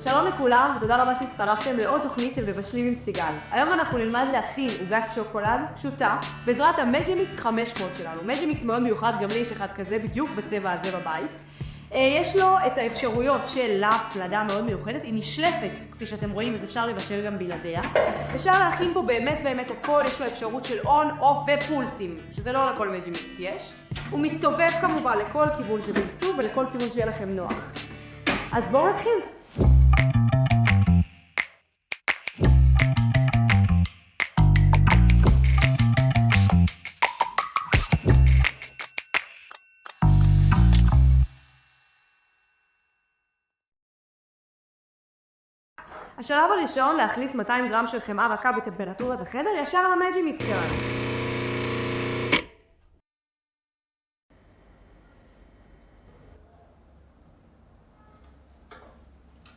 שלום לכולם ותודה רבה שהצטרפתם לעוד תוכנית של מבשלים עם סיגל. היום אנחנו נלמד להכין עוגת שוקולד פשוטה בעזרת המג'מיקס 500 שלנו. מג'מיקס מאוד מיוחד, גם לי יש אחד כזה בדיוק בצבע הזה בבית. יש לו את האפשרויות של להב פלדה מאוד מיוחדת, היא נשלפת כפי שאתם רואים, אז אפשר לבשל גם בלעדיה. אפשר להכין פה באמת הכל, יש לו אפשרות של און, אוף ופולסים, שזה לא לכל מג'מיקס יש. הוא מסתובב כמובן לכל כיוון שתרצו ולכל כיוון שיהיה לכם נוח. אז בואו נתחיל. השלב הראשון להכניס 200 גרם של חמאה רכה בטמפרטורת החדר ישר למג'מיקס שלנו.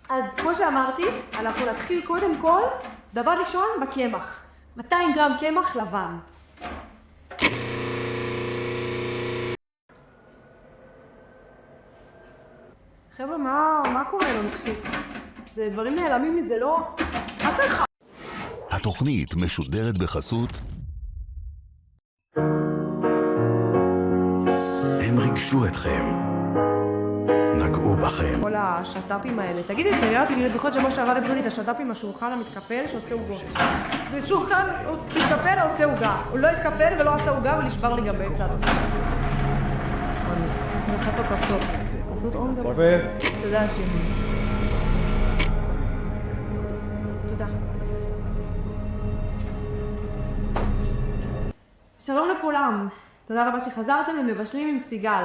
אז כמו שאמרתי, אנחנו נתחיל קודם כל, דבר ראשון, בקמח. 200 גרם קמח לבן. חבר'ה, מה קורה לנו פשוט? זה דברים נעלמים לי, זה לא... אף אחד. התוכנית משודרת בחסות. הם ריגשו אתכם. נגעו בכם. כל השטאפים האלה. תגידי, אני בכל שבוע שעבר הבנו לי את השטאפים השולחן המתקפל שעושה עוגות. זה שולחן, הוא מתקפל או עושה עוגה. הוא לא התקפל ולא עשה עוגה ונשבר לי גם באמצע התוכנית. אני לחצות כפתור. לעשות און גם. תודה שימי. תודה. שלום לכולם. תודה רבה שחזרתם למבשלים עם סיגל.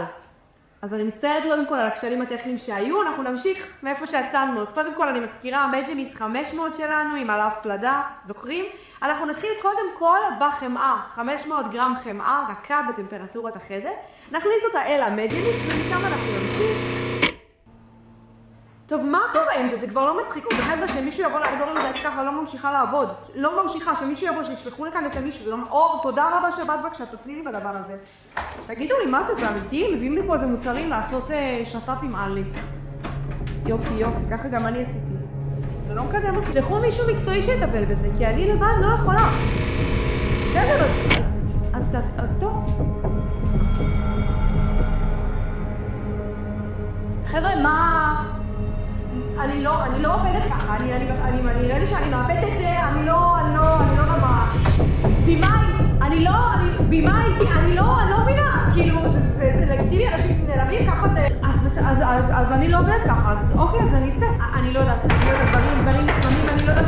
אז אני מצטערת קודם כל על הכשלים הטכניים שהיו, אנחנו נמשיך מאיפה שיצאנו. אז קודם כל אני מזכירה, המג'מיקס 500 שלנו עם עליו פלדה, זוכרים? אנחנו נתחיל קודם כל בחמאה, 500 גרם חמאה רכה בטמפרטורת החדר. נכניס אותה אל המג'מיקס ומשם אנחנו נמשיך. טוב, מה קורה עם זה? זה כבר לא מצחיק. חבר'ה, שמישהו יבוא לעבוד לנו דעת ככה, לא ממשיכה לעבוד. לא ממשיכה, שמישהו יבוא, שישלחו לכאן איזה מישהו. אור, תודה רבה שבאת בבקשה, תתני לי בדבר הזה. תגידו לי, מה זה? זה אמיתי? מביאים לי פה איזה מוצרים לעשות שטאפים על לי. יופי, ככה גם אני עשיתי. זה לא מקדם אותי. שלחו מישהו מקצועי שיטפל בזה, כי אני לבד לא יכולה. בסדר, אז טוב. חבר'ה, מה... אני לא עובדת ככה, נראה לי שאני מאבדת את זה, אני לא רמה. אני לא מבינה, כאילו, זה לגיטימי, אנשים נעלמים ככה זה, אז אני לא עובדת ככה, אז אוקיי, אז אני אצא. אני לא יודעת, דברים, אני לא יודעת